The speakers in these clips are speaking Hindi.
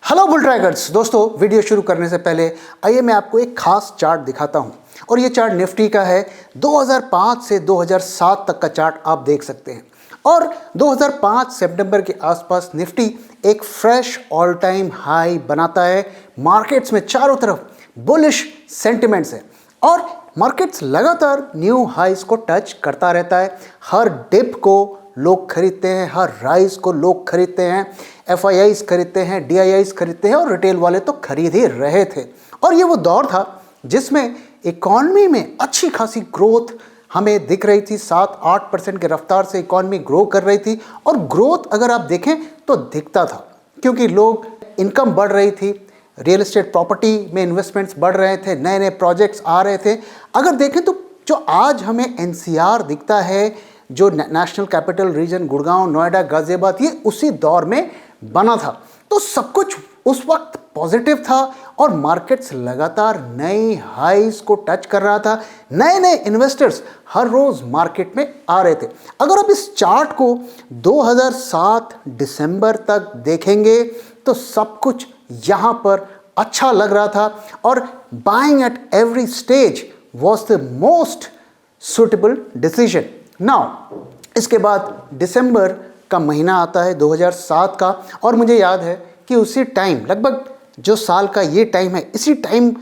हेलो बुल ट्रैकर्स दोस्तों, वीडियो शुरू करने से पहले आइए मैं आपको एक खास चार्ट दिखाता हूं। और ये चार्ट निफ्टी का है। 2005 से 2007 तक का चार्ट आप देख सकते हैं। और 2005 सितंबर के आसपास निफ्टी एक फ्रेश ऑल टाइम हाई बनाता है। मार्केट्स में चारों तरफ बुलिश सेंटिमेंट्स है और मार्केट्स लगातार न्यू हाइज को टच करता रहता है। हर डिप को लोग खरीदते हैं, हर राइज को लोग खरीदते हैं, एफआईआईज खरीदते हैं, डीआईआईज खरीदते हैं और रिटेल वाले तो खरीद ही रहे थे। और ये वो दौर था जिसमें इकॉनमी में अच्छी खासी ग्रोथ हमें दिख रही थी। 7-8% के रफ्तार से इकॉनमी ग्रो कर रही थी। और ग्रोथ अगर आप देखें तो दिखता था क्योंकि लोग इनकम बढ़ रही थी, रियल एस्टेट प्रॉपर्टी में इन्वेस्टमेंट्स बढ़ रहे थे, नए नए प्रोजेक्ट्स आ रहे थे। अगर देखें तो जो आज हमें एनसीआर दिखता है, जो national capital region, Gurgaon, Noida, Ghaziabad, ये उसी दौर में बना था। तो सब कुछ उस वक्त पॉजिटिव था और मार्केट्स लगातार नई हाइज को टच कर रहा था। नए नए इन्वेस्टर्स हर रोज मार्केट में आ रहे थे। अगर आप इस चार्ट को 2007 दिसंबर तक देखेंगे तो सब कुछ यहां पर अच्छा लग रहा था और buying at every stage was the most suitable decision. Now इसके बाद दिसंबर का महीना आता है 2007 का और मुझे याद है कि उसी टाइम, लगभग जो साल का ये टाइम है, इसी टाइम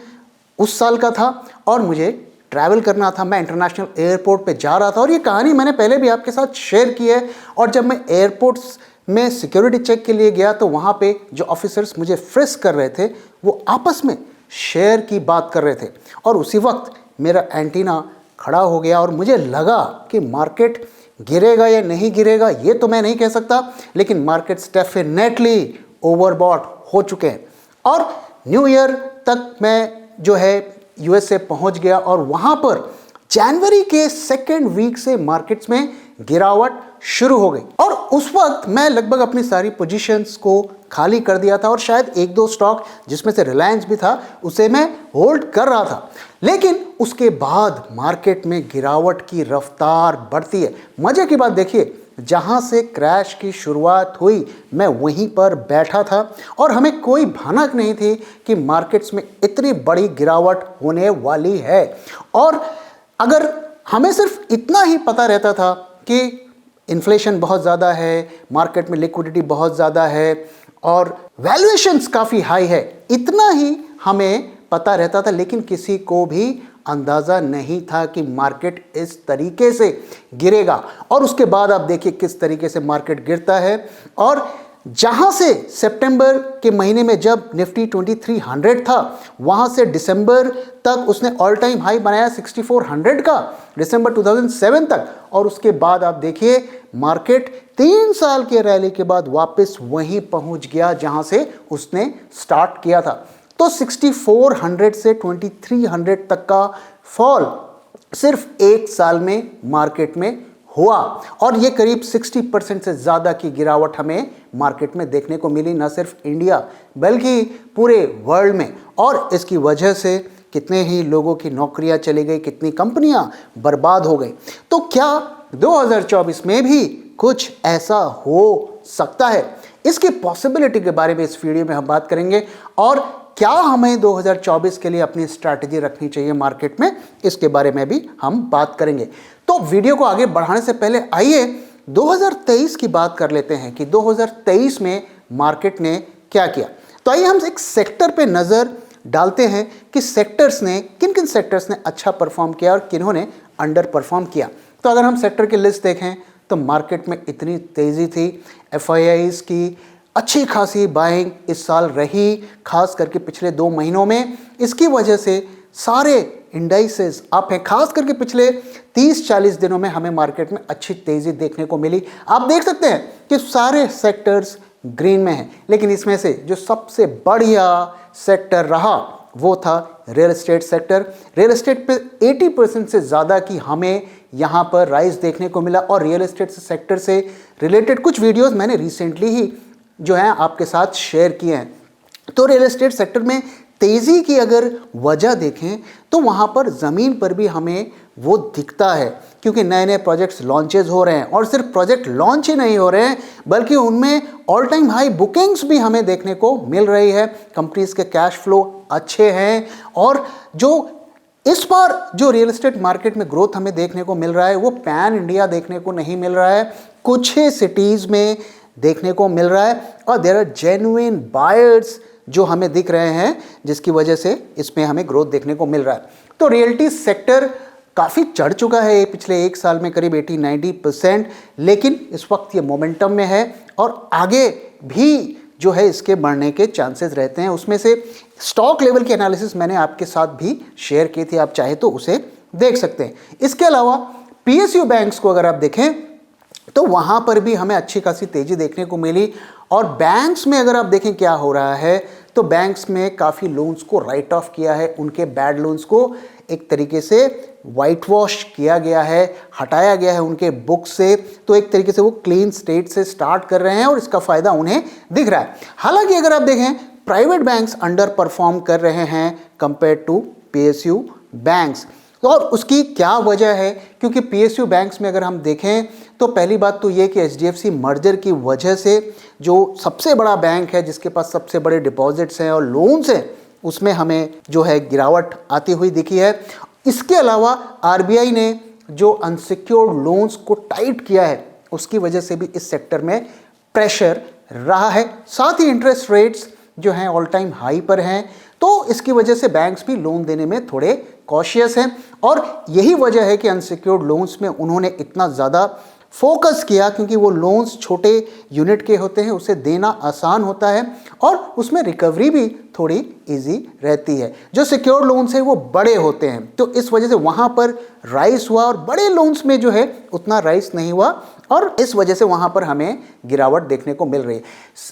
उस साल का था और मुझे ट्रैवल करना था। मैं इंटरनेशनल एयरपोर्ट पे जा रहा था और ये कहानी मैंने पहले भी आपके साथ शेयर की है। और जब मैं एयरपोर्ट्स में सिक्योरिटी चेक के लिए गया तो वहाँ पे जो ऑफिसर्स मुझे फ्रिस्क कर रहे थे वो आपस में शेयर की बात कर रहे थे। और उसी वक्त मेरा एंटीना खड़ा हो गया और मुझे लगा कि मार्केट गिरेगा या नहीं गिरेगा ये तो मैं नहीं कह सकता, लेकिन मार्केट्स डेफिनेटली ओवरबॉट हो चुके हैं। और न्यू ईयर तक मैं जो है यूएसए पहुंच गया और वहां पर जनवरी के सेकेंड वीक से मार्केट्स में गिरावट शुरू हो गई। और उस वक्त मैं लगभग अपनी सारी पोजीशंस को खाली कर दिया था और शायद एक दो स्टॉक जिसमें से रिलायंस भी था उसे मैं होल्ड कर रहा था। लेकिन उसके बाद मार्केट में गिरावट की रफ्तार बढ़ती है। मजे की बात देखिए, जहां से क्रैश की शुरुआत हुई मैं वहीं पर बैठा था और हमें कोई भनक नहीं थी कि मार्केट्स में इतनी बड़ी गिरावट होने वाली है। और अगर हमें सिर्फ इतना ही पता रहता था कि इन्फ्लेशन बहुत ज़्यादा है, मार्केट में लिक्विडिटी बहुत ज़्यादा है और वैल्यूएशंस काफ़ी हाई है, इतना ही हमें पता रहता था। लेकिन किसी को भी अंदाज़ा नहीं था कि मार्केट इस तरीके से गिरेगा। और उसके बाद आप देखिए किस तरीके से मार्केट गिरता है। और जहां से सितंबर के महीने में जब निफ्टी 2300 था, वहां से दिसंबर तक उसने ऑल टाइम हाई बनाया 6400 का, दिसंबर 2007 तक। और उसके बाद आप देखिए मार्केट 3 साल के रैली के बाद वापस वहीं पहुंच गया जहां से उसने स्टार्ट किया था। तो 6400 से 2300 तक का फॉल सिर्फ एक साल में मार्केट में हुआ और ये करीब 60% से ज़्यादा की गिरावट हमें मार्केट में देखने को मिली, न सिर्फ इंडिया बल्कि पूरे वर्ल्ड में। और इसकी वजह से कितने ही लोगों की नौकरियां चली गई, कितनी कंपनियां बर्बाद हो गई। तो क्या 2024 में भी कुछ ऐसा हो सकता है? इसकी पॉसिबिलिटी के बारे में इस वीडियो में हम बात करेंगे और क्या हमें 2024 के लिए अपनी स्ट्रैटेजी रखनी चाहिए मार्केट में, इसके बारे में भी हम बात करेंगे। तो वीडियो को आगे बढ़ाने से पहले आइए 2023 की बात कर लेते हैं कि 2023 में मार्केट ने क्या किया। तो आइए हम एक सेक्टर पे नज़र डालते हैं कि सेक्टर्स ने, किन किन सेक्टर्स ने अच्छा परफॉर्म किया और किन्होंने अंडर परफॉर्म किया। तो अगर हम सेक्टर की लिस्ट देखें तो मार्केट में इतनी तेज़ी थी, एफआईआईज की अच्छी खासी बाइंग इस साल रही, खास करके पिछले 2 महीनों में। इसकी वजह से सारे इंडाइसेस अप हैं, खास करके पिछले 30-40 दिनों में हमें मार्केट में अच्छी तेज़ी देखने को मिली। आप देख सकते हैं कि सारे सेक्टर्स ग्रीन में हैं, लेकिन इसमें से जो सबसे बढ़िया सेक्टर रहा वो था real estate sector. Real estate पे 80% से ज़्यादा की हमें यहाँ पर राइज देखने को मिला। और रियल एस्टेट सेक्टर से रिलेटेड कुछ वीडियोस मैंने रिसेंटली ही जो है आपके साथ शेयर किए हैं। तो रियल एस्टेट सेक्टर में तेज़ी की अगर वजह देखें तो वहाँ पर ज़मीन पर भी हमें वो दिखता है, क्योंकि नए नए प्रोजेक्ट्स लॉन्चेस हो रहे हैं। और सिर्फ प्रोजेक्ट लॉन्च ही नहीं हो रहे हैं, बल्कि उनमें ऑल टाइम हाई बुकिंग्स भी हमें देखने को मिल रही है। कंपनीज के कैश फ्लो अच्छे हैं, और जो इस बार जो रियल एस्टेट मार्केट में ग्रोथ हमें देखने को मिल रहा है वो पैन इंडिया देखने को नहीं मिल रहा है, कुछ ही सिटीज़ में देखने को मिल रहा है। और देयर आर जेन्युइन बायर्स जो हमें दिख रहे हैं, जिसकी वजह से इसमें हमें ग्रोथ देखने को मिल रहा है। तो रियल्टी सेक्टर काफ़ी चढ़ चुका है पिछले एक साल में, करीब 80-90%, लेकिन इस वक्त ये मोमेंटम में है और आगे भी जो है इसके बढ़ने के चांसेस रहते हैं। उसमें से स्टॉक लेवल की एनालिसिस मैंने आपके साथ भी शेयर की थी, आप चाहे तो उसे देख सकते हैं। इसके अलावा पीएसयू बैंक्स को अगर आप देखें तो वहाँ पर भी हमें अच्छी खासी तेज़ी देखने को मिली। और बैंक्स में अगर आप देखें क्या हो रहा है, तो बैंक्स में काफ़ी लोन्स को राइट ऑफ किया है, उनके बैड लोन्स को एक तरीके से वाइट वॉश किया गया है, हटाया गया है उनके बुक से। तो एक तरीके से वो क्लीन स्टेट से स्टार्ट कर रहे हैं और इसका फ़ायदा उन्हें दिख रहा है। हालांकि अगर आप देखें प्राइवेट बैंक्स अंडर परफॉर्म कर रहे हैं कंपेयर टू पीएसयू बैंक्स। और उसकी क्या वजह है, क्योंकि पीएसयू बैंक्स में अगर हम देखें तो पहली बात तो ये कि एचडीएफसी मर्जर की वजह से जो सबसे बड़ा बैंक है, जिसके पास सबसे बड़े डिपॉजिट्स हैं और लोन्स हैं, उसमें हमें जो है गिरावट आती हुई दिखी है। इसके अलावा आरबीआई ने जो अनसिक्योर्ड लोन्स को टाइट किया है, उसकी वजह से भी इस सेक्टर में प्रेशर रहा है। साथ ही इंटरेस्ट रेट्स जो हैं ऑल टाइम हाई पर हैं, तो इसकी वजह से बैंक्स भी लोन देने में थोड़े कॉशियस हैं। और यही वजह है कि अनसिक्योर्ड लोन्स में उन्होंने इतना ज़्यादा फोकस किया, क्योंकि वो लोन्स छोटे यूनिट के होते हैं, उसे देना आसान होता है और उसमें रिकवरी भी थोड़ी इजी रहती है। जो सिक्योर्ड लोन्स है वो बड़े होते हैं, तो इस वजह से वहाँ पर राइस हुआ और बड़े लोन्स में जो है उतना राइस नहीं हुआ, और इस वजह से वहाँ पर हमें गिरावट देखने को मिल रही है।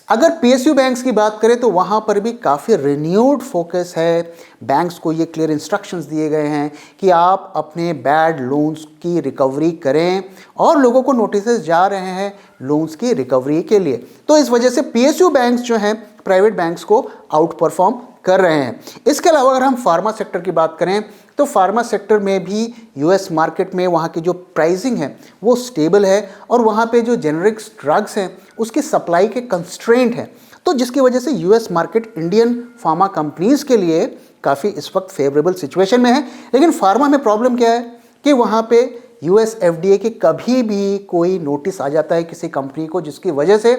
अगर पीएसयू बैंक्स की बात करें तो वहाँ पर भी काफ़ी रिन्यूड फोकस है। बैंक्स को ये क्लियर इंस्ट्रक्शंस दिए गए हैं कि आप अपने बैड लोन्स की रिकवरी करें, और लोगों को नोटिसेस जा रहे हैं लोन्स की रिकवरी के लिए। तो इस वजह से पीएसयू बैंक्स जो हैं प्राइवेट बैंक्स को आउट परफॉर्म कर रहे हैं। इसके अलावा अगर हम फार्मा सेक्टर की बात करें तो फार्मा सेक्टर में भी यूएस मार्केट में वहाँ की जो प्राइसिंग है वो स्टेबल है, और वहाँ पे जो जेनरिक्स ड्रग्स हैं उसकी सप्लाई के कंस्ट्रेंट हैं, तो जिसकी वजह से US market Indian pharma companies के लिए काफ़ी इस वक्त फेवरेबल सिचुएशन में है। लेकिन फार्मा में प्रॉब्लम क्या है कि वहाँ पे यूएस एफडीए के कभी भी कोई नोटिस आ जाता है किसी कंपनी को, जिसकी वजह से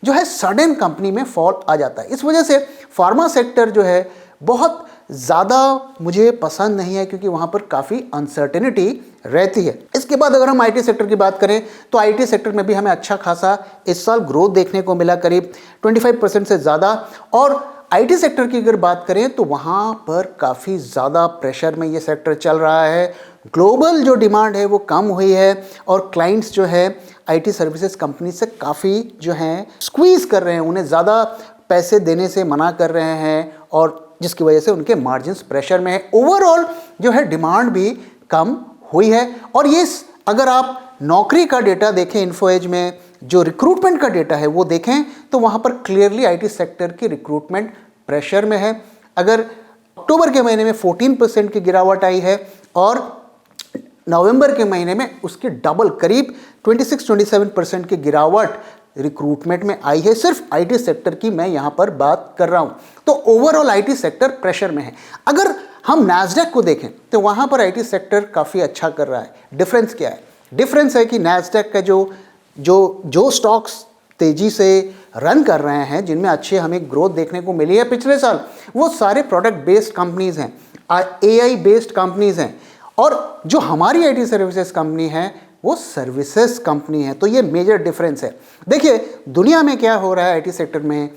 जो है सडन कंपनी में फॉल आ जाता है। इस वजह से फार्मा सेक्टर जो है बहुत ज़्यादा मुझे पसंद नहीं है, क्योंकि वहाँ पर काफ़ी अनसर्टेनिटी रहती है। इसके बाद अगर हम आईटी सेक्टर की बात करें तो आईटी सेक्टर में भी हमें अच्छा खासा इस साल ग्रोथ देखने को मिला, करीब 25% से ज़्यादा। और आईटी सेक्टर की अगर बात करें तो वहाँ पर काफ़ी ज़्यादा प्रेशर में ये सेक्टर चल रहा है। ग्लोबल जो डिमांड है वो कम हुई है, और क्लाइंट्स जो है आईटी सर्विसेज कंपनी से काफ़ी जो हैं स्क्वीज़ कर रहे हैं, उन्हें ज़्यादा पैसे देने से मना कर रहे हैं, और जिसकी वजह से उनके मार्जिन्स प्रेशर में है। ओवरऑल जो है डिमांड भी कम हुई है। और ये अगर आप नौकरी का डेटा देखें, इन्फो एज में जो रिक्रूटमेंट का डेटा है वो देखें तो वहाँ पर क्लियरली आईटी सेक्टर की रिक्रूटमेंट प्रेशर में है। अगर अक्टूबर के महीने में 14% की गिरावट आई है, और नवंबर के महीने में उसकी डबल करीब 26-27% की गिरावट रिक्रूटमेंट में आई है। सिर्फ आईटी सेक्टर की मैं यहाँ पर बात कर रहा हूँ। तो ओवरऑल आईटी सेक्टर प्रेशर में है। अगर हम नैस्डैक को देखें तो वहाँ पर आईटी सेक्टर काफ़ी अच्छा कर रहा है। डिफरेंस क्या है? डिफरेंस है कि नैस्डैक का जो स्टॉक्स तेज़ी से रन कर रहे हैं, जिनमें अच्छी हमें ग्रोथ देखने को मिली है पिछले साल, वो सारे प्रोडक्ट बेस्ड कंपनीज़ हैं, एआई बेस्ड कंपनीज़ हैं। और जो हमारी आईटी सर्विसेज कंपनी है वो सर्विसेज कंपनी है। तो ये मेजर डिफरेंस है। देखिए दुनिया में क्या हो रहा है आईटी सेक्टर में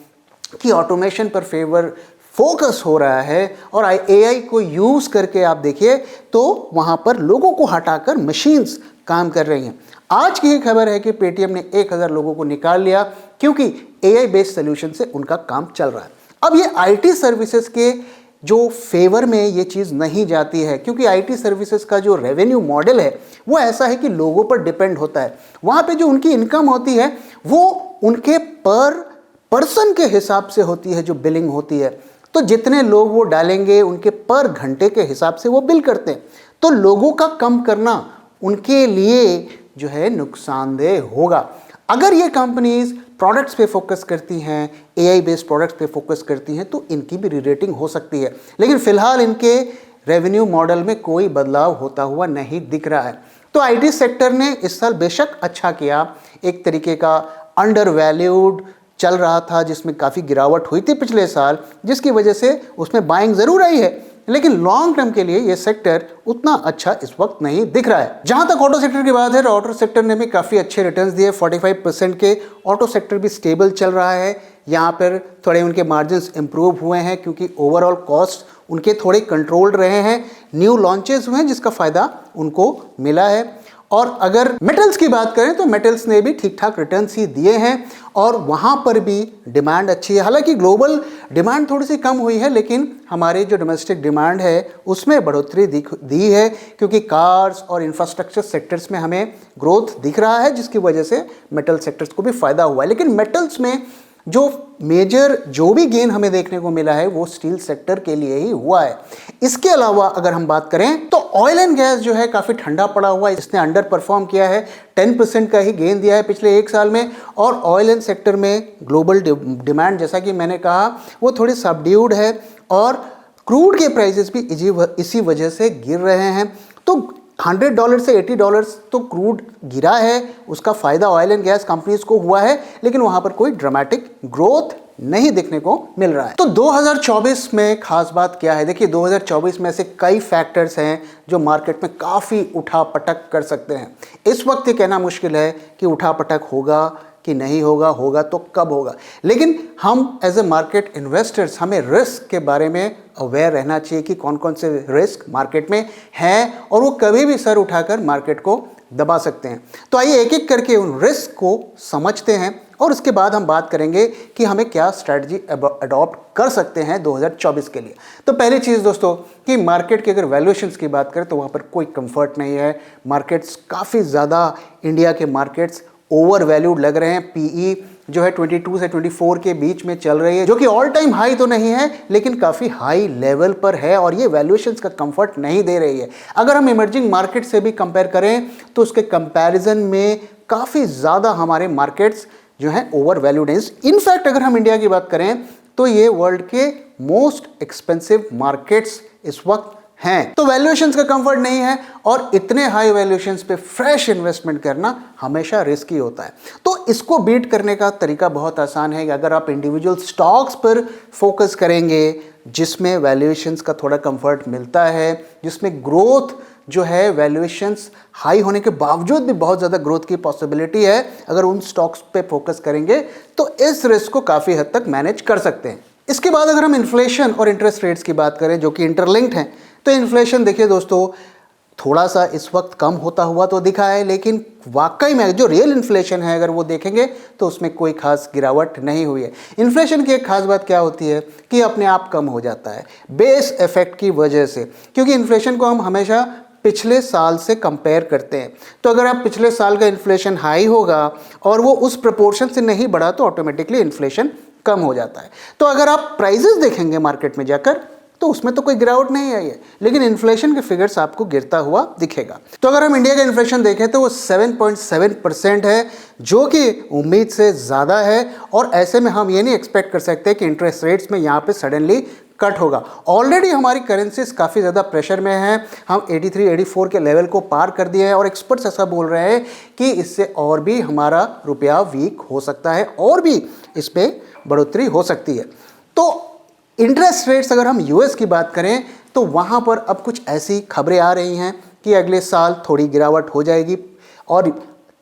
कि ऑटोमेशन पर फोकस हो रहा है, और एआई को यूज़ करके आप देखिए तो वहाँ पर लोगों को हटाकर मशीन्स काम कर रही हैं। आज की ही खबर है कि पेटीएम ने 1000 लोगों को निकाल लिया, क्योंकि एआई बेस्ड सोल्यूशन से उनका काम चल रहा है। अब ये आईटी सर्विसेज के जो फेवर में ये चीज़ नहीं जाती है, क्योंकि आईटी सर्विसेज का जो रेवेन्यू मॉडल है वो ऐसा है कि लोगों पर डिपेंड होता है। वहाँ पे जो उनकी इनकम होती है वो उनके पर पर्सन के हिसाब से होती है, जो बिलिंग होती है। तो जितने लोग वो डालेंगे उनके पर घंटे के हिसाब से वो बिल करते हैं। तो लोगों का कम करना उनके लिए जो है नुकसानदेह होगा। अगर ये कंपनीज प्रोडक्ट्स पे फोकस करती हैं, एआई बेस्ड प्रोडक्ट्स पे फोकस करती हैं, तो इनकी भी रीरेटिंग हो सकती है। लेकिन फिलहाल इनके रेवेन्यू मॉडल में कोई बदलाव होता हुआ नहीं दिख रहा है। तो आईटी सेक्टर ने इस साल बेशक अच्छा किया, एक तरीके का अंडर वैल्यूड चल रहा था जिसमें काफ़ी गिरावट हुई थी पिछले साल, जिसकी वजह से उसमें बाइंग ज़रूर आई है, लेकिन लॉन्ग टर्म के लिए ये सेक्टर उतना अच्छा इस वक्त नहीं दिख रहा है। जहां तक ऑटो सेक्टर की बात है, तो ऑटो सेक्टर ने भी काफ़ी अच्छे रिटर्न्स दिए, 45% के ऑटो सेक्टर भी स्टेबल चल रहा है। यहाँ पर थोड़े उनके मार्जिन्स इंप्रूव हुए हैं क्योंकि ओवरऑल कॉस्ट उनके थोड़े कंट्रोल्ड रहे हैं, न्यू लॉन्चेस हुए हैं जिसका फ़ायदा उनको मिला है। और अगर मेटल्स की बात करें तो मेटल्स ने भी ठीक ठाक रिटर्न्स ही दिए हैं और वहाँ पर भी डिमांड अच्छी है। हालांकि ग्लोबल डिमांड थोड़ी सी कम हुई है, लेकिन हमारे जो डोमेस्टिक डिमांड है उसमें बढ़ोतरी दी है क्योंकि कार्स और इंफ्रास्ट्रक्चर सेक्टर्स में हमें ग्रोथ दिख रहा है, जिसकी वजह से मेटल सेक्टर्स को भी फ़ायदा हुआ है। लेकिन मेटल्स में जो मेजर जो भी गेन हमें देखने को मिला है वो स्टील सेक्टर के लिए ही हुआ है। इसके अलावा अगर हम बात करें तो ऑयल एंड गैस जो है काफ़ी ठंडा पड़ा हुआ है, इसने अंडर परफॉर्म किया है, 10% का ही गेन दिया है पिछले एक साल में। और ऑयल एंड सेक्टर में ग्लोबल डिमांड जैसा कि मैंने कहा वो थोड़ी सबड्यूड है और क्रूड के प्राइसेस भी इसी वजह से गिर रहे हैं। तो $100 से $80 तो क्रूड गिरा है, उसका फ़ायदा ऑयल एंड गैस कंपनीज को हुआ है, लेकिन वहाँ पर कोई ड्रामेटिक ग्रोथ नहीं देखने को मिल रहा है। तो 2024 में खास बात क्या है? देखिए 2024 में ऐसे कई फैक्टर्स हैं जो मार्केट में काफ़ी उठापटक कर सकते हैं। इस वक्त ये कहना मुश्किल है कि उठापटक होगा कि नहीं होगा, होगा तो कब होगा। लेकिन हम एज ए मार्केट इन्वेस्टर्स हमें रिस्क के बारे में अवेयर रहना चाहिए कि कौन कौन से रिस्क मार्केट में हैं और वो कभी भी सर उठाकर मार्केट को दबा सकते हैं। तो आइए एक एक करके उन रिस्क को समझते हैं और उसके बाद हम बात करेंगे कि हमें क्या स्ट्रैटेजी अडॉप्ट कर सकते हैं 2024 के लिए। तो पहली चीज़ दोस्तों कि मार्केट की अगर वैल्यूएशंस की बात करें तो वहाँ पर कोई कंफर्ट नहीं है। मार्केट्स काफ़ी ज़्यादा, इंडिया के मार्केट्स ओवर वैल्यूड लग रहे हैं। पीई जो है 22 से 24 के बीच में चल रही है, जो कि ऑल टाइम हाई तो नहीं है लेकिन काफ़ी हाई लेवल पर है और ये वैल्यूएशंस का कंफर्ट नहीं दे रही है। अगर हम इमर्जिंग मार्केट से भी कंपेयर करें तो उसके कंपैरिजन में काफ़ी ज़्यादा हमारे मार्केट्स जो हैं ओवर वैल्यूड हैं। इनफैक्ट अगर हम इंडिया की बात करें तो ये वर्ल्ड के मोस्ट एक्सपेंसिव मार्केट्स इस वक्त हैं। तो वैल्यूएशंस का कंफर्ट नहीं है और इतने हाई वैल्यूएशंस पे फ्रेश इन्वेस्टमेंट करना हमेशा रिस्की होता है। तो इसको बीट करने का तरीका बहुत आसान है कि अगर आप इंडिविजुअल स्टॉक्स पर फोकस करेंगे जिसमें वैल्यूएशंस का थोड़ा कंफर्ट मिलता है, जिसमें ग्रोथ जो है वैल्यूएशंस हाई होने के बावजूद भी बहुत ज़्यादा ग्रोथ की पॉसिबिलिटी है, अगर उन स्टॉक्स पे फोकस करेंगे तो इस रिस्क को काफ़ी हद तक मैनेज कर सकते हैं। इसके बाद अगर हम इन्फ्लेशन और इंटरेस्ट रेट्स की बात करें जो कि इंटरलिंक्ड हैं, तो इन्फ्लेशन देखिए दोस्तों थोड़ा सा इस वक्त कम होता हुआ तो दिखा है, लेकिन वाकई में जो रियल इन्फ्लेशन है अगर वो देखेंगे तो उसमें कोई खास गिरावट नहीं हुई है। इन्फ्लेशन की एक खास बात क्या होती है कि अपने आप कम हो जाता है बेस इफेक्ट की वजह से, क्योंकि इन्फ्लेशन को हम हमेशा पिछले साल से कंपेयर करते हैं। तो अगर आप पिछले साल का इन्फ्लेशन हाई होगा और वो उस प्रपोर्शन से नहीं बढ़ा तो ऑटोमेटिकली इन्फ्लेशन कम हो जाता है। तो अगर आप प्राइजेस देखेंगे मार्केट में जाकर तो उसमें तो कोई गिरावट नहीं आई है, लेकिन इन्फ्लेशन के फिगर्स आपको गिरता हुआ दिखेगा। तो अगर हम इंडिया का इन्फ्लेशन देखें तो वो 7.7% है, जो कि उम्मीद से ज़्यादा है। और ऐसे में हम ये नहीं एक्सपेक्ट कर सकते कि इंटरेस्ट रेट्स में यहाँ पे सडनली कट होगा। ऑलरेडी हमारी करेंसीज काफ़ी ज़्यादा प्रेशर में हैं, हम 83-84 के लेवल को पार कर दिए हैं और एक्सपर्ट्स ऐसा बोल रहे हैं कि इससे और भी हमारा रुपया वीक हो सकता है और भी इस पर बढ़ोतरी हो सकती है। तो इंटरेस्ट रेट्स अगर हम यूएस की बात करें तो वहाँ पर अब कुछ ऐसी खबरें आ रही हैं कि अगले साल थोड़ी गिरावट हो जाएगी और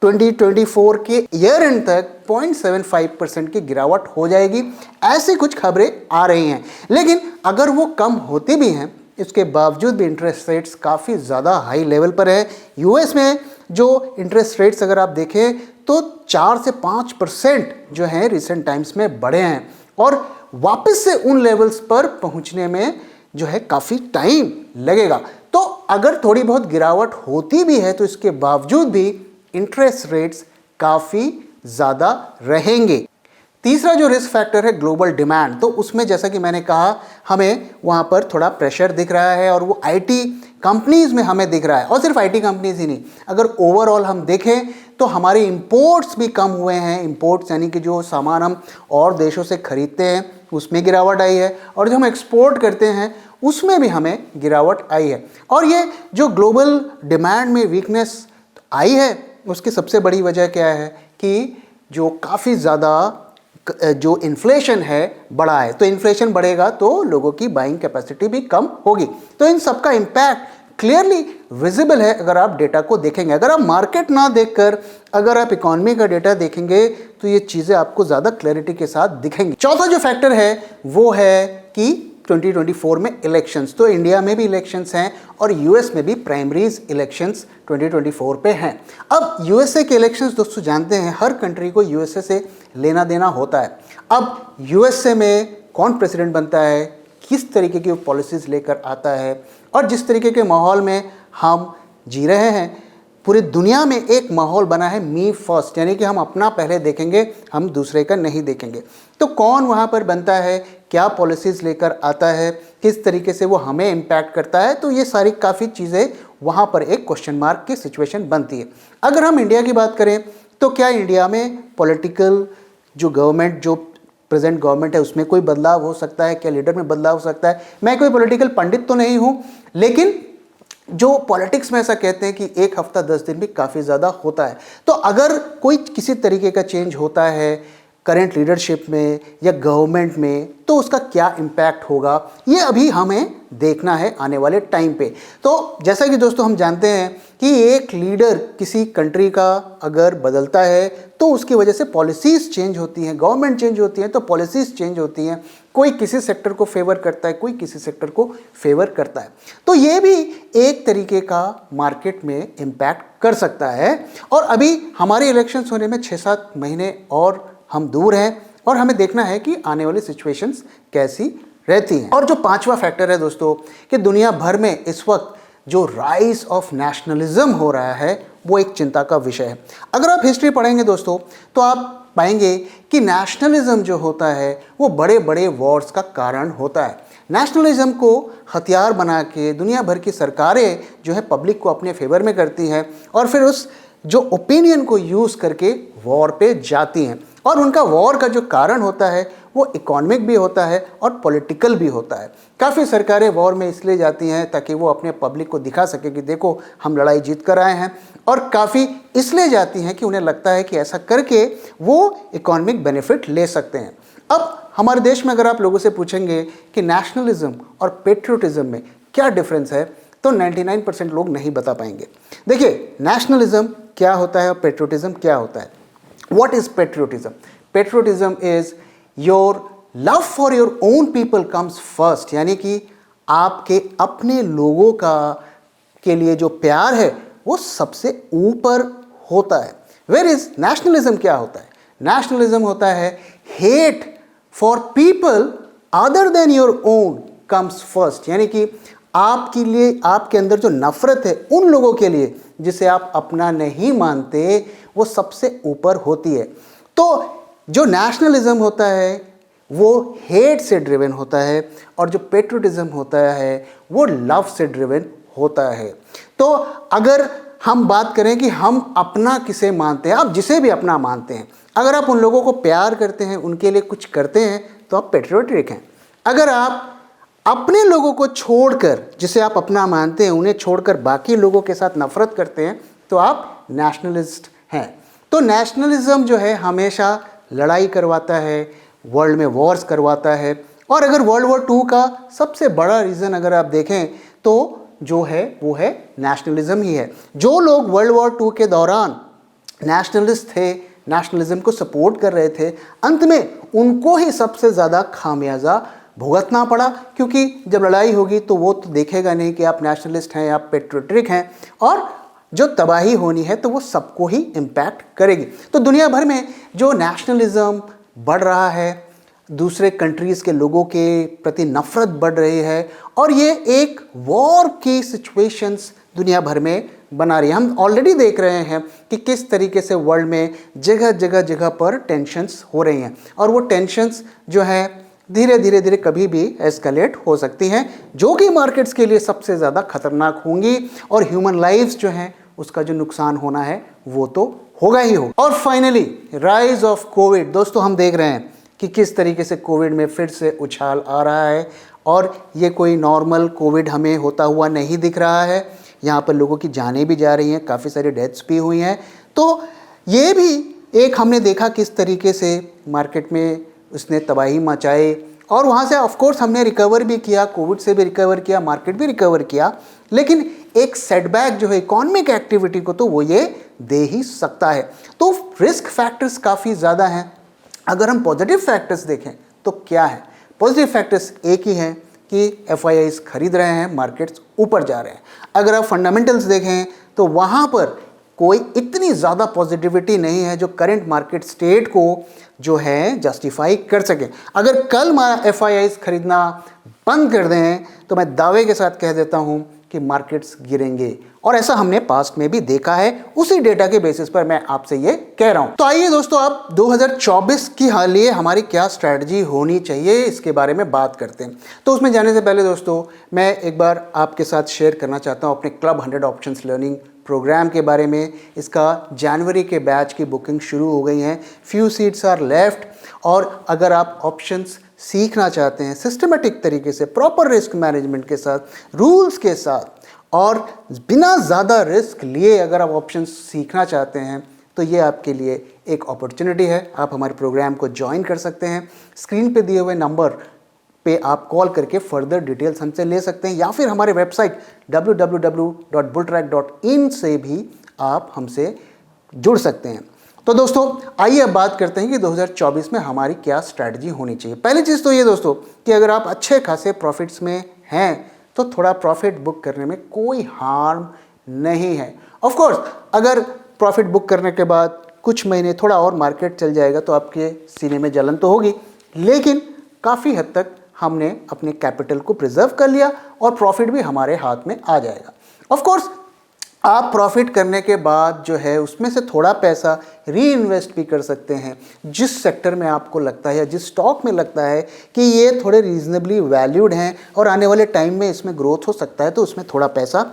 2024 के ईयर एंड तक 0.75% की गिरावट हो जाएगी, ऐसी कुछ खबरें आ रही हैं। लेकिन अगर वो कम होती भी हैं, इसके बावजूद भी इंटरेस्ट रेट्स काफ़ी ज़्यादा हाई लेवल पर है। यूएस में जो इंटरेस्ट रेट्स अगर आप देखें तो 4 से 5% जो है रिसेंट टाइम्स में बढ़े हैं और वापस से उन लेवल्स पर पहुंचने में जो है काफ़ी टाइम लगेगा। तो अगर थोड़ी बहुत गिरावट होती भी है तो इसके बावजूद भी इंटरेस्ट रेट्स काफ़ी ज़्यादा रहेंगे। तीसरा जो रिस्क फैक्टर है ग्लोबल डिमांड, तो उसमें जैसा कि मैंने कहा हमें वहाँ पर थोड़ा प्रेशर दिख रहा है और वो आईटी कंपनीज में हमें दिख रहा है, और सिर्फ आईटी कंपनीज ही नहीं, अगर ओवरऑल हम देखें तो हमारे इंपोर्ट्स भी कम हुए हैं। इंपोर्ट्स यानी कि जो सामान हम और देशों से खरीदते हैं उसमें गिरावट आई है, और जो हम एक्सपोर्ट करते हैं उसमें भी हमें गिरावट आई है। और ये जो ग्लोबल डिमांड में वीकनेस आई है उसकी सबसे बड़ी वजह क्या है कि जो काफ़ी ज़्यादा जो इन्फ्लेशन है बढ़ा है। तो इन्फ्लेशन बढ़ेगा तो लोगों की बाइंग कैपेसिटी भी कम होगी। तो इन सब का इम्पैक्ट क्लियरली विजिबल है अगर आप डेटा को देखेंगे। अगर आप मार्केट ना देखकर अगर आप इकोनॉमी का डेटा देखेंगे तो ये चीज़ें आपको ज़्यादा क्लैरिटी के साथ दिखेंगी। चौथा जो फैक्टर है वो है कि 2024 में इलेक्शंस, तो इंडिया में भी इलेक्शंस हैं और यूएस में भी प्राइमरीज इलेक्शंस 2024 पे हैं। अब यूएसए के इलेक्शंस दोस्तों जानते हैं हर कंट्री को यूएसए से लेना देना होता है। अब यूएसए में कौन प्रेसिडेंट बनता है, किस तरीके की पॉलिसीज़ लेकर आता है, और जिस तरीके के माहौल में हम जी रहे हैं पूरी दुनिया में एक माहौल बना है मी फर्स्ट, यानी कि हम अपना पहले देखेंगे, हम दूसरे का नहीं देखेंगे। तो कौन वहाँ पर बनता है, क्या पॉलिसीज़ लेकर आता है, किस तरीके से वो हमें इम्पैक्ट करता है, तो ये सारी काफ़ी चीज़ें वहाँ पर एक क्वेश्चन मार्क की सिचुएशन बनती है। अगर हम इंडिया की बात करें तो क्या इंडिया में पॉलिटिकल जो गवर्नमेंट, जो प्रेजेंट गवर्नमेंट है उसमें कोई बदलाव हो सकता है, क्या लीडर में बदलाव हो सकता है? मैं कोई पॉलिटिकल पंडित तो नहीं हूँ, लेकिन जो पॉलिटिक्स में ऐसा कहते हैं कि एक हफ्ता 10 दिन भी काफ़ी ज़्यादा होता है। तो अगर कोई किसी तरीके का चेंज होता है करंट लीडरशिप में या गवर्नमेंट में तो उसका क्या इम्पैक्ट होगा, ये अभी हमें देखना है आने वाले टाइम पे। तो जैसा कि दोस्तों हम जानते हैं कि एक लीडर किसी कंट्री का अगर बदलता है तो उसकी वजह से पॉलिसीज़ चेंज होती हैं, गवर्नमेंट चेंज होती हैं तो पॉलिसीज़ चेंज होती हैं। कोई किसी सेक्टर को फेवर करता है, कोई किसी सेक्टर को फेवर करता है। तो ये भी एक तरीके का मार्केट में इम्पैक्ट कर सकता है। और अभी हमारे इलेक्शंस होने में 6-7 महीने और हम दूर हैं और हमें देखना है कि आने वाली सिचुएशंस कैसी रहती हैं। और जो पांचवा फैक्टर है दोस्तों कि दुनिया भर में इस वक्त जो राइज ऑफ नेशनलिज्म हो रहा है वो एक चिंता का विषय है। अगर आप हिस्ट्री पढ़ेंगे दोस्तों तो आप पाएंगे कि नेशनलिज्म जो होता है वो बड़े बड़े वॉर्स का कारण होता है। नेशनलिज्म को हथियार बना के दुनिया भर की सरकारें जो है पब्लिक को अपने फेवर में करती हैं और फिर उस जो ओपिनियन को यूज़ करके वॉर पे जाती हैं। और उनका वॉर का जो कारण होता है वो इकोनॉमिक भी होता है और पॉलिटिकल भी होता है। काफ़ी सरकारें वॉर में इसलिए जाती हैं ताकि वो अपने पब्लिक को दिखा सके कि देखो हम लड़ाई जीत कर आए हैं, और काफ़ी इसलिए जाती हैं कि उन्हें लगता है कि ऐसा करके वो इकोनॉमिक बेनिफिट ले सकते हैं। अब हमारे देश में अगर आप लोगों से पूछेंगे कि नेशनलिज्म और पेट्रियोटिज्म में क्या डिफरेंस है तो 99% लोग नहीं बता पाएंगे। देखिए, नेशनलिज्म क्या होता है और पेट्रियोटिज्म क्या होता है। What is patriotism? Patriotism is your love for your own people comes first, यानी कि आपके अपने लोगों का के लिए जो प्यार है वो सबसे ऊपर होता है। Whereas nationalism क्या होता है? Nationalism होता है hate for people other than your own comes first, यानी कि आपके लिए, आपके अंदर जो नफरत है उन लोगों के लिए जिसे आप अपना नहीं मानते वो सबसे ऊपर होती है। तो जो नेशनलिज्म होता है वो हेट से ड्रिवन होता है और जो पेट्रियोटिज्म होता है वो लव से ड्रिवन होता है। तो अगर हम बात करें कि हम अपना किसे मानते हैं, आप जिसे भी अपना मानते हैं, अगर आप उन लोगों को प्यार करते हैं, उनके लिए कुछ करते हैं तो आप पेट्रियोटिक हैं। अगर आप अपने लोगों को छोड़कर, जिसे आप अपना मानते हैं, उन्हें छोड़कर बाकी लोगों के साथ नफरत करते हैं तो आप नेशनलिस्ट हैं। तो नेशनलिज्म जो है हमेशा लड़ाई करवाता है, वर्ल्ड में वॉर्स करवाता है। और अगर वर्ल्ड वॉर 2 का सबसे बड़ा रीज़न अगर आप देखें तो जो है वो है नेशनलिज्म ही है। जो लोग वर्ल्ड वॉर 2 के दौरान नेशनलिस्ट थे, नेशनलिज्म को सपोर्ट कर रहे थे, अंत में उनको ही सबसे ज़्यादा खामियाजा भुगतना पड़ा, क्योंकि जब लड़ाई होगी तो वो तो देखेगा नहीं कि आप नेशनलिस्ट हैं, आप पेट्रियोटिक हैं, और जो तबाही होनी है तो वो सबको ही इम्पैक्ट करेगी। तो दुनिया भर में जो नेशनलिज्म बढ़ रहा है, दूसरे कंट्रीज़ के लोगों के प्रति नफरत बढ़ रही है और ये एक वॉर की सिचुएशंस दुनिया भर में बना रही है। हम ऑलरेडी देख रहे हैं कि किस तरीके से वर्ल्ड में जगह जगह पर टेंशन्स हो रही हैं और वो टेंशन्स जो है धीरे धीरे धीरे कभी भी एस्केलेट हो सकती हैं, जो कि मार्केट्स के लिए सबसे ज़्यादा खतरनाक होंगी और ह्यूमन लाइफ्स जो हैं उसका जो नुकसान होना है वो तो होगा ही होगा। और फाइनली राइज ऑफ कोविड। दोस्तों हम देख रहे हैं कि किस तरीके से कोविड में फिर से उछाल आ रहा है और ये कोई नॉर्मल कोविड हमें होता हुआ नहीं दिख रहा है। यहाँ पर लोगों की जानें भी जा रही हैं, काफ़ी सारी डेथ्स भी हुई हैं। तो ये भी एक हमने देखा किस तरीके से मार्केट में उसने तबाही मचाई और वहाँ से ऑफ कोर्स हमने रिकवर भी किया, कोविड से भी रिकवर किया, मार्केट भी रिकवर किया। लेकिन एक सेटबैक जो है इकोनॉमिक एक्टिविटी को तो वो ये दे ही सकता है। तो रिस्क फैक्टर्स काफ़ी ज़्यादा हैं। अगर हम पॉजिटिव फैक्टर्स देखें तो क्या है? पॉजिटिव फैक्टर्स एक ही हैं कि एफआईआईज खरीद रहे हैं, मार्केट्स ऊपर जा रहे हैं। अगर आप फंडामेंटल्स देखें तो वहाँ पर कोई इतनी ज़्यादा पॉजिटिविटी नहीं है जो करंट मार्केट स्टेट को जो है जस्टिफाई कर सके। अगर कल एफआईआईज खरीदना बंद कर दें तो मैं दावे के साथ कह देता हूँ कि मार्केट्स गिरेंगे और ऐसा हमने पास्ट में भी देखा है। उसी डेटा के बेसिस पर मैं आपसे ये कह रहा हूं। तो आइए दोस्तों आप 2024 की लिए हमारी क्या स्ट्रैटेजी होनी चाहिए इसके बारे में बात करते हैं। तो उसमें जाने से पहले दोस्तों मैं एक बार आपके साथ शेयर करना चाहता हूं अपने क्लब 100 ऑप्शंस लर्निंग प्रोग्राम के बारे में। इसका जनवरी के बैच की बुकिंग शुरू हो गई है, फ्यू सीट्स आर लेफ्ट। और अगर आप ऑप्शंस सीखना चाहते हैं सिस्टमेटिक तरीके से, प्रॉपर रिस्क मैनेजमेंट के साथ, रूल्स के साथ और बिना ज़्यादा रिस्क लिए अगर आप ऑप्शन सीखना चाहते हैं तो ये आपके लिए एक अपॉर्चुनिटी है। आप हमारे प्रोग्राम को ज्वाइन कर सकते हैं। स्क्रीन पे दिए हुए नंबर पे आप कॉल करके फर्दर डिटेल्स हमसे ले सकते हैं या फिर हमारे वेबसाइट www.bulltrack.in से भी आप हमसे जुड़ सकते हैं। तो दोस्तों आइए अब बात करते हैं कि 2024 में हमारी क्या स्ट्रैटेजी होनी चाहिए। पहली चीज़ तो ये दोस्तों कि अगर आप अच्छे खासे प्रॉफिट्स में हैं तो थोड़ा प्रॉफिट बुक करने में कोई हार्म नहीं है। ऑफ कोर्स अगर प्रॉफिट बुक करने के बाद कुछ महीने थोड़ा और मार्केट चल जाएगा तो आपके सीने में जलन तो होगी, लेकिन काफ़ी हद तक हमने अपने कैपिटल को प्रिजर्व कर लिया और प्रॉफिट भी हमारे हाथ में आ जाएगा। ऑफ कोर्स आप प्रॉफिट करने के बाद जो है उसमें से थोड़ा पैसा री इन्वेस्ट भी कर सकते हैं जिस सेक्टर में आपको लगता है या जिस स्टॉक में लगता है कि ये थोड़े रीजनेबली वैल्यूड हैं और आने वाले टाइम में इसमें ग्रोथ हो सकता है, तो उसमें थोड़ा पैसा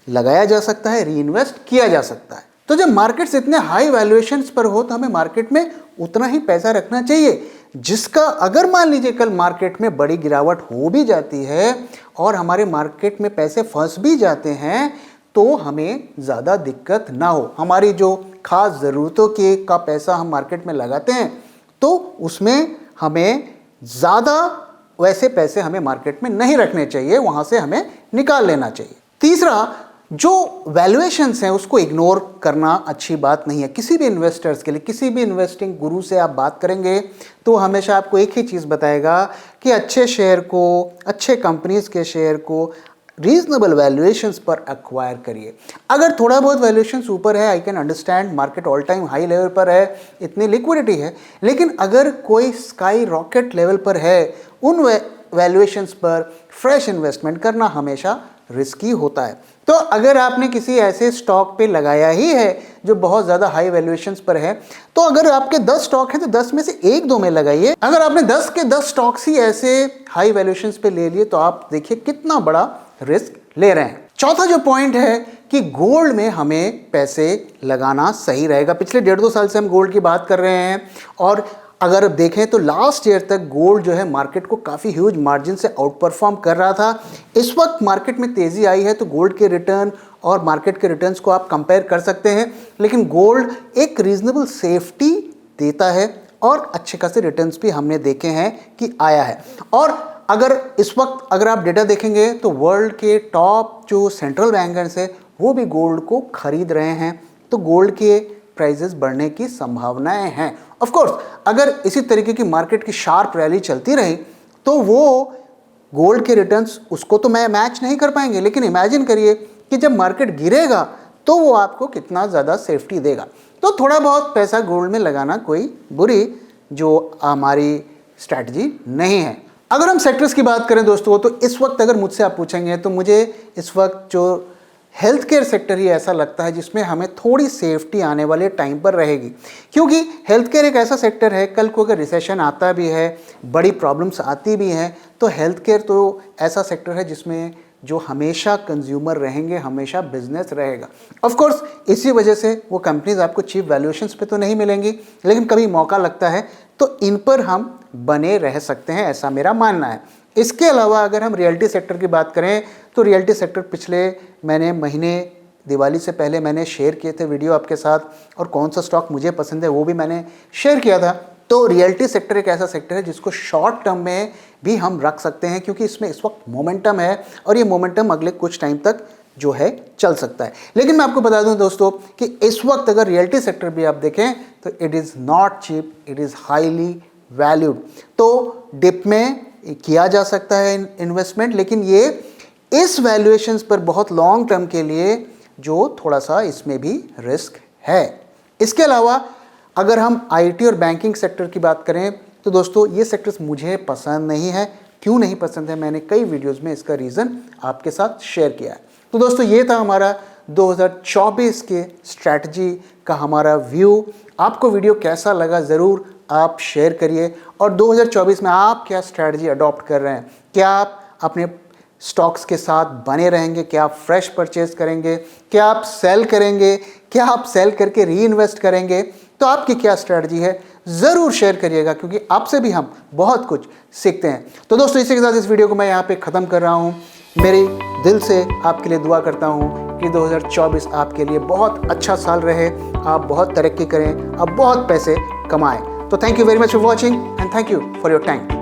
लगाया जा सकता है, री इन्वेस्ट किया जा सकता है। तो जब मार्केट्स इतने हाई वैल्यूएशंस पर हो तो हमें मार्केट में उतना ही पैसा रखना चाहिए जिसका अगर मान लीजिए कल मार्केट में बड़ी गिरावट हो भी जाती है और हमारे मार्केट में पैसे फंस भी जाते हैं तो हमें ज़्यादा दिक्कत ना हो। हमारी जो खास ज़रूरतों के का पैसा हम मार्केट में लगाते हैं तो उसमें हमें ज़्यादा वैसे पैसे हमें मार्केट में नहीं रखने चाहिए, वहाँ से हमें निकाल लेना चाहिए। तीसरा, जो वैल्यूएशंस हैं उसको इग्नोर करना अच्छी बात नहीं है किसी भी इन्वेस्टर्स के लिए। किसी भी इन्वेस्टिंग गुरु से आप बात करेंगे तो हमेशा आपको एक ही चीज़ बताएगा कि अच्छे शेयर को, अच्छे कंपनीज के शेयर को रीजनेबल वैल्यूएशंस पर एक्वायर करिए। अगर थोड़ा बहुत वैल्यूएशंस ऊपर है, I can understand, market all time high level पर है, इतनी लिक्विडिटी है, लेकिन अगर कोई स्काई रॉकेट लेवल पर है, उन वैल्यूएशंस पर फ्रेश इन्वेस्टमेंट करना हमेशा रिस्की होता है। तो अगर आपने किसी ऐसे स्टॉक पे लगाया ही है जो बहुत ज़्यादा हाई वैल्यूएशंस पर है, तो अगर आपके 10 स्टॉक हैं तो 10 में से 1-2 में लगाइए। अगर आपने 10 के 10 स्टॉक्स ही ऐसे हाई वैल्यूएशंस पे ले लिए तो आप देखिए कितना बड़ा रिस्क ले रहे हैं। चौथा जो पॉइंट है कि गोल्ड में हमें पैसे लगाना सही रहेगा। पिछले 1.5-2 साल से हम गोल्ड की बात कर रहे हैं और अगर देखें तो लास्ट ईयर तक गोल्ड जो है मार्केट को काफ़ी ह्यूज मार्जिन से आउट परफॉर्म कर रहा था। इस वक्त मार्केट में तेज़ी आई है तो गोल्ड के रिटर्न और मार्केट के रिटर्न्स को आप कंपेयर कर सकते हैं, लेकिन गोल्ड एक रीजनेबल सेफ्टी देता है और अच्छे खासे रिटर्न्स भी हमने देखे हैं कि आया है। और अगर इस वक्त अगर आप डेटा देखेंगे तो वर्ल्ड के टॉप जो सेंट्रल बैंकर्स हैं वो भी गोल्ड को खरीद रहे हैं, तो गोल्ड के प्राइसेस बढ़ने की संभावनाएं हैं। ऑफ कोर्स अगर इसी तरीके की मार्केट की शार्प रैली चलती रही तो वो गोल्ड के रिटर्न्स उसको तो मैच नहीं कर पाएंगे, लेकिन इमेजिन करिए कि जब मार्केट गिरेगा तो वो आपको कितना ज़्यादा सेफ्टी देगा। तो थोड़ा बहुत पैसा गोल्ड में लगाना कोई बुरी जो हमारी स्ट्रैटेजी नहीं है। अगर हम सेक्टर्स की बात करें दोस्तों तो इस वक्त अगर मुझसे आप पूछेंगे तो मुझे इस वक्त जो हेल्थ केयर सेक्टर ही ऐसा लगता है जिसमें हमें थोड़ी सेफ्टी आने वाले टाइम पर रहेगी, क्योंकि हेल्थ केयर एक ऐसा सेक्टर है, कल को अगर रिसेशन आता भी है, बड़ी प्रॉब्लम्स आती भी हैं, तो हेल्थ केयर तो ऐसा सेक्टर है जिसमें जो हमेशा कंज्यूमर रहेंगे, हमेशा बिजनेस रहेगा। ऑफ कोर्स इसी वजह से वो कंपनीज आपको चीप वैल्यूएशंस पे तो नहीं मिलेंगी, लेकिन कभी मौका लगता है तो इन पर हम बने रह सकते हैं, ऐसा मेरा मानना है। इसके अलावा अगर हम रियल्टी सेक्टर की बात करें तो रियल्टी सेक्टर पिछले मैंने महीने दिवाली से पहले मैंने शेयर किए थे वीडियो आपके साथ, और कौन सा स्टॉक मुझे पसंद है वो भी मैंने शेयर किया था। तो रियल्टी सेक्टर एक ऐसा सेक्टर है जिसको शॉर्ट टर्म में भी हम रख सकते हैं, क्योंकि इसमें इस वक्त मोमेंटम है और ये मोमेंटम अगले कुछ टाइम तक जो है चल सकता है। लेकिन मैं आपको बता दूं दोस्तों कि इस वक्त अगर रियल्टी सेक्टर भी आप देखें तो it is not cheap, it is highly valued. तो डिप में किया जा सकता है इन्वेस्टमेंट, लेकिन ये इस वैल्यूएशंस पर बहुत लॉन्ग टर्म के लिए जो थोड़ा सा इसमें भी रिस्क है। इसके अलावा अगर हम आईटी और बैंकिंग सेक्टर की बात करें तो दोस्तों ये सेक्टर्स मुझे पसंद नहीं है। क्यों नहीं पसंद है, मैंने कई वीडियोस में इसका रीज़न आपके साथ शेयर किया है। तो दोस्तों ये था हमारा 2024 के स्ट्रैटेजी का हमारा व्यू। आपको वीडियो कैसा लगा ज़रूर आप शेयर करिए, और 2024 में आप क्या स्ट्रैटेजी अडॉप्ट कर रहे हैं, क्या आप अपने स्टॉक्स के साथ बने रहेंगे, क्या आप फ्रेश परचेज करेंगे, क्या आप सेल करेंगे, क्या आप सेल करके री इन्वेस्ट करेंगे, तो आपकी क्या स्ट्रैटेजी है ज़रूर शेयर करिएगा, क्योंकि आपसे भी हम बहुत कुछ सीखते हैं। तो दोस्तों इसी के साथ इस वीडियो को मैं यहाँ पे ख़त्म कर रहा हूँ। मेरे दिल से आपके लिए दुआ करता हूँ कि 2024 आपके लिए बहुत अच्छा साल रहे, आप बहुत तरक्की करें, आप बहुत पैसे कमाएं। तो thank you very much for watching and thank you for your time.